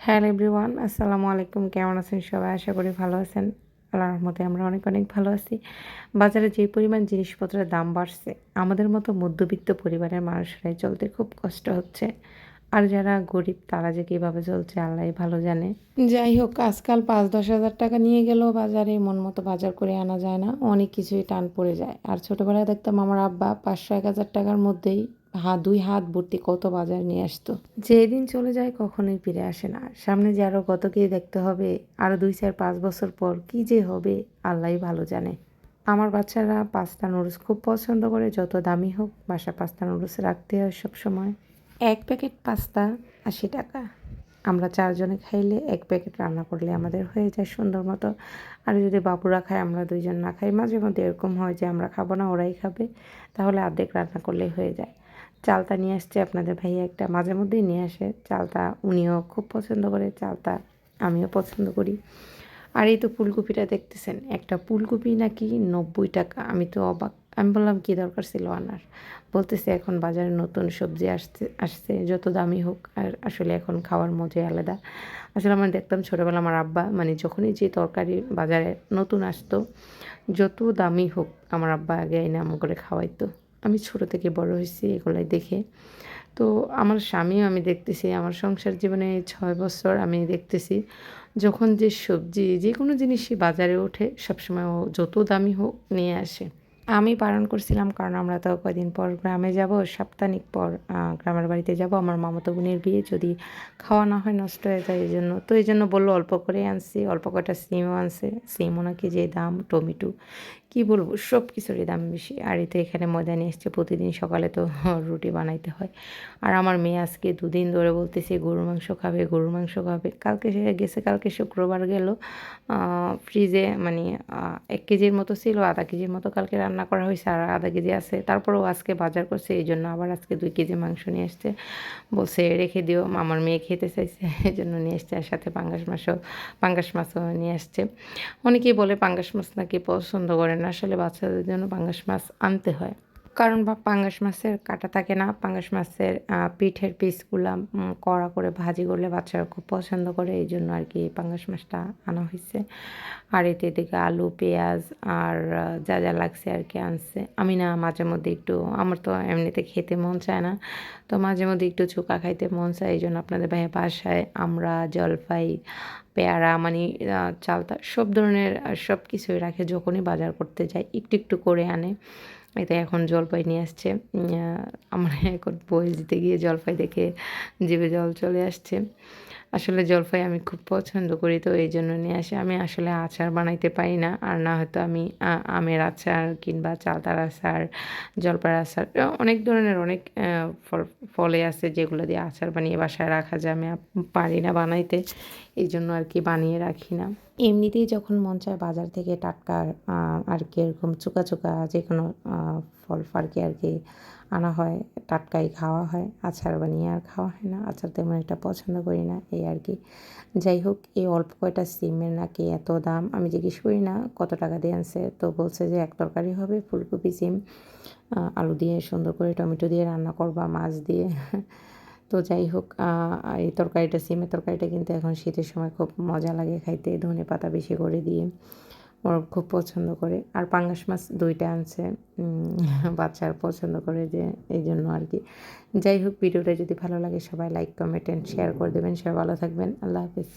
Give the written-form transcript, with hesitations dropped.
Hello everyone, আসসালামু আলাইকুম। কেমন আছেন সবাই? আশা করি ভালো আছেন। আল্লাহর রহমতে আমরা অনেক অনেক ভালো আছি। বাজারে যে পরিমাণ জিনিসপত্রের দাম বাড়ছে, আমাদের মতো মধ্যবিত্ত পরিবারের মানুষরাই চলতে খুব কষ্ট হচ্ছে। আর যারা গরিব তারা যে কীভাবে চলছে আল্লাহই ভালো জানে। যাই হোক, আজকাল ৫-১০ হাজার টাকা নিয়ে গেলেও বাজারে মন মতো বাজার করে আনা যায় না। অনেক কিছুই টান পড়ে যায়। আর ছোটোবেলায় দেখতাম আমার আব্বা ৫০০-১,০০০ টাকার মধ্যেই ২ হাত ভর্তি কত বাজার নিয়ে আসতো। যেদিন চলে যায় কখনোই ফিরে আসে না। সামনে যে আরও কত কী দেখতে হবে, আরও ২, ৪, ৫ বছর পর কী যে হবে আল্লাহই ভালো জানে। আমার বাচ্চারা পাস্তা নুডলস খুব পছন্দ করে, যত দামি হোক বাসায় পাস্তা নুডলস রাখতে হয় সবসময়। ১ প্যাকেট পাস্তা ৮০ টাকা। আমরা ৪ জনে খাইলে ১ প্যাকেট রান্না করলে আমাদের হয়ে যায় সুন্দর মতো। আর যদি বাবুরা খায়, আমরা ২ জন না খাই, মাঝে মধ্যে এরকম হয় যে আমরা খাবো না ওরাই খাবে, তাহলে অর্ধেক রান্না করলেই হয়ে যায়। চালতা নিয়ে আসছে আপনাদের ভাইয়া একটা, মাঝে মধ্যেই নিয়ে আসে চালতা। উনিও খুব পছন্দ করে চালতা, আমিও পছন্দ করি। আর এই তো ফুলকপিটা দেখতেছেন, একটা ফুলকপি নাকি ৯০ টাকা। আমি তো অবাক। আমি বললাম কী দরকার ছিল আনার? বলতেছে এখন বাজারে নতুন সবজি আসছে যত দামি হোক, আর আসলে এখন খাওয়ার মজাই আলাদা। আসলে আমরা দেখতাম ছোটোবেলা আমার আব্বা মানে যখনই যে তরকারি বাজারে নতুন আসতো, যত দামি হোক আমার আব্বা আগে এনে আম্মু করে খাওয়াইতো। আমি ছোটো থেকে বড় হয়েছি এগুলাই দেখে। তো আমার স্বামীও আমি দেখতেছি, আমার সংসার জীবনে ৬ বছর আমি দেখতেছি যখন যে সবজি যে কোনো জিনিসই বাজারে ওঠে সবসময় ও যত দামি হোক নিয়ে আসে। আমি বারণ করছিলাম, কারণ আমরা তো কয়দিন পর গ্রামে যাব, সপ্তাহান্তিক পর গ্রামের বাড়িতে যাব। আমার মামাতো বোনের বিয়ে, যদি খাওয়া না হয় নষ্ট হয়ে যায় এজন্য। তো এইজন্য বললো অল্প করে আনছি, অল্প কয়টা সিমও আনছে। সিমও নাকি যে দাম, টমেটো কী বলবো, সব কিছুরই দাম বেশি। আর এতে এখানে ময়দা নিয়ে এসছে, প্রতিদিন সকালে তো রুটি বানাইতে হয়। আর আমার মেয়ে আজকে ২ দিন ধরে বলতেছে গরুর মাংস খাবে, গরুর মাংস খাবে। কালকে সে গেছে, কালকে শুক্রবার গেল। ফ্রিজে মানে ১ কেজির মতো ছিল, আধা কেজির মতো কালকে রান্না করা হয়েছে, আর আধা কেজি আছে। তারপরেও আজকে বাজার করছে, এই জন্য আবার আজকে ২ কেজি মাংস নিয়ে এসছে। বলছে রেখে দিও, আমার মেয়ে খেতে চাইছে এই জন্য নিয়ে এসছে। আর সাথে পাঙ্গাস মাছও নিয়ে আসছে। অনেকেই বলে পাঙ্গাস মাছ নাকি পছন্দ করে না। আসলে বাচ্চাদের জন্য পাঙ্গাস মাছ আনতে হয়, কারণ পাঙ্গাস মাছের কাঁটা থাকে না। পাঙ্গাস মাছের পিঠের পিসগুলা কড়া করে ভাজি করলে বাচ্চারা খুব পছন্দ করে, এই জন্য আর কি পাঙ্গাস মাছটা আনা হয়েছে। আর এদিকে আলু, পেঁয়াজ আর যা যা লাগছে আর কি আনছে। আমি না মাঝে মধ্যে একটু, আমার তো এমনিতে খেতে মন চায় না, তো মাঝে মধ্যে একটু চোখা খাইতে মন চায়, এই জন্য আপনাদের ভাইয়া বাসায় আমরা জলপাই, পেয়ারা মানে চালতা সব ধরনের সব কিছুই রাখে। যখনই বাজার করতে যায় একটু একটু করে আনে। এতে এখন জলপাই নিয়ে আসছে। আমার এখন বয়স দিতে গিয়ে জলপাই দেখে জিভে জল চলে আসছে। আসলে জলপাই আমি খুব পছন্দ করি, তো এই জন্য নিয়ে আসি। আমি আসলে আচার বানাইতে পারি না, আর না হয়তো আমি আমের আচার কিংবা চালতার আচার, জলপাইয়ের আচার, অনেক ধরনের অনেক ফলে আছে যেগুলো দিয়ে আচার বানিয়ে বাসায় রাখা যায়। আমি পারি না বানাইতে, এই জন্য আর কি বানিয়ে রাখি না। এমনিতেই যখন মন চায় বাজার থেকে টাটকা আর কি এরকম চোকা চোকা যে কোনো ফল ফারকে আর কি আনা হয়, টাটকাই খাওয়া হয়। আচার বানিয়ে আর খাওয়া হয় না, আচার তেমন একটা পছন্দ করি না, এই আর কি। যাই হোক, এই অল্প কয়টা সিমের নাকি এত দাম। আমি জিজ্ঞেস করি না কত টাকা দিয়ে আনছে, তো বলছে যে ১ তরকারি হবে, ফুলকপি, সিম, আলু দিয়ে সুন্দর করে টমেটো দিয়ে রান্না করবা, মাছ দিয়ে। তো যাই হোক, এই তরকারিটা, সিমের তরকারিটা কিন্তু এখন শীতের সময় খুব মজা লাগে খাইতে, ধনেপাতা বেশি করে দিয়ে। ওর খুব পছন্দ করে। আর পাঙ্গাস মাছ ২ টা আনছে, বাচ্চারা পছন্দ করে যে, এই জন্য আর কি। যাই হোক, ভিডিওটা যদি ভালো লাগে সবাই লাইক, কমেন্ট অ্যান্ড শেয়ার করে দেবেন। সবাই ভালো থাকবেন। আল্লাহ হাফেজ।